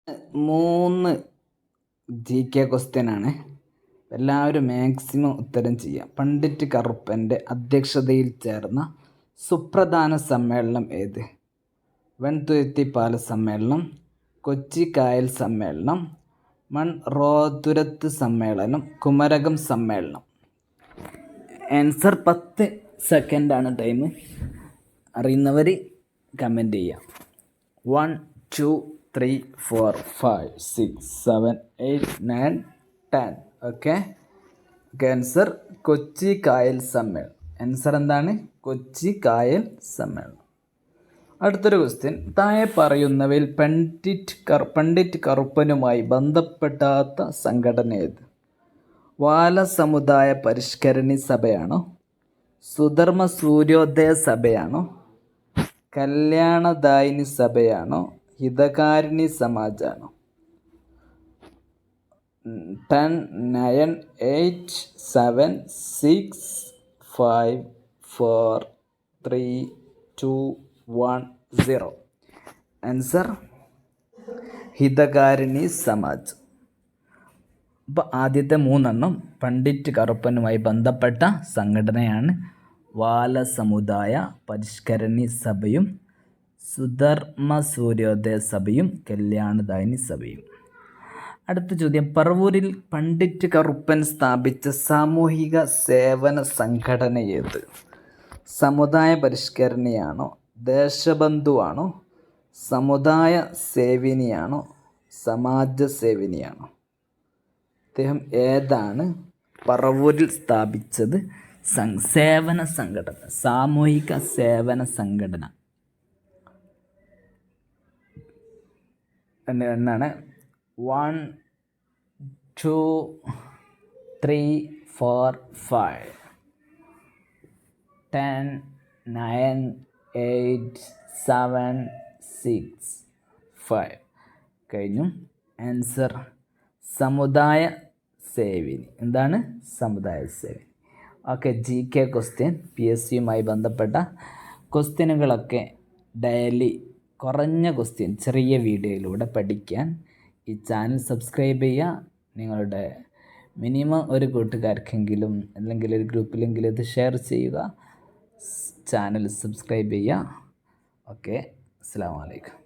3 GK ക്വസ്റ്റ്യനാണ്. എല്ലാവരും maximum ഉത്തരം ചെയ്യുക. പണ്ഡിറ്റ് കറുപ്പൻ്റെ അധ്യക്ഷതയിൽ ചേർന്ന സുപ്രധാന സമ്മേളനം ഏത്? വെൺതുരുത്തിപ്പാല സമ്മേളനം, കൊച്ചി കായൽ സമ്മേളനം, മൺറോതുരത്ത് സമ്മേളനം, കുമരകം സമ്മേളനം. ആൻസർ 10 സെക്കൻഡാണ് ടൈം. അറിയുന്നവർ കമൻറ്റ് ചെയ്യാം. 1 2 3 4 5 6 7 8 9 10. ഓക്കെ. ആൻസർ കൊച്ചി കായൽ സമ്മേളനം. ആൻസർ എന്താണ്? കൊച്ചി കായൽ സമ്മേളനം. അടുത്തൊരു ക്വസ്റ്റ്യൻ. താഴെ പറയുന്നവയിൽ പണ്ഡിറ്റ് കറുപ്പനുമായി ബന്ധപ്പെടാത്ത സംഘടന ഏത്? വാല സമുദായ പരിഷ്കരണി സഭയാണോ? സുധർമ്മ സൂര്യോദയ സഭയാണോ? കല്യാണദായിനി സഭയാണോ? ഹിതകാരിണി സമാജാണോ? 10 9 8 7 6 5 4 3 2 1 0. ആൻസർ ഹിതകാരിണി സമാജ്. അപ്പോൾ ആദ്യത്തെ 3 പണ്ഡിറ്റ് കറുപ്പനുമായി ബന്ധപ്പെട്ട സംഘടനയാണ് വാല സമുദായ പരിഷ്കരണി സഭയും സുധർമ്മ സൂര്യോദയ സഭയും കല്യാണദായിനി സഭയും. അടുത്ത ചോദ്യം. പറവൂരിൽ പണ്ഡിറ്റ് കറുപ്പൻ സ്ഥാപിച്ച സാമൂഹിക സേവന സംഘടന ഏത്? സമുദായ പരിഷ്കരണിയാണോ? ദേശബന്ധുവാണോ? സമുദായ സേവിനിയാണോ? സമാജ സേവിനിയാണോ? അദ്ദേഹം ഏതാണ് പറവൂരിൽ സ്ഥാപിച്ചത്? സേവന സംഘടന, സാമൂഹിക സേവന സംഘടന എന്നാണ്. 1 2 3 4 5 10 9 8 7 6 5 കഴിഞ്ഞു. ആൻസർ സമുദായ സേവിനി. എന്താണ്? സമുദായ സേവിനി. ഓക്കെ. GK ക്വസ്റ്റ്യൻ, PSCയുമായി ബന്ധപ്പെട്ട ക്വസ്റ്റ്യനുകളൊക്കെ ഡെയിലി കുറഞ്ഞ ക്വസ്റ്റ്യൻ ചെറിയ വീഡിയോയിലൂടെ പഠിക്കാൻ ഈ ചാനൽ സബ്സ്ക്രൈബ് ചെയ്യുക. നിങ്ങളുടെ മിനിമം ഒരു കൂട്ടുകാർക്കെങ്കിലും അല്ലെങ്കിൽ ഒരു ഗ്രൂപ്പിലെങ്കിലും ഇത് ഷെയർ ചെയ്യുക. ചാനൽ സബ്സ്ക്രൈബ് ചെയ്യുക. ഓക്കെ. അസ്സലാമു അലൈക്കും.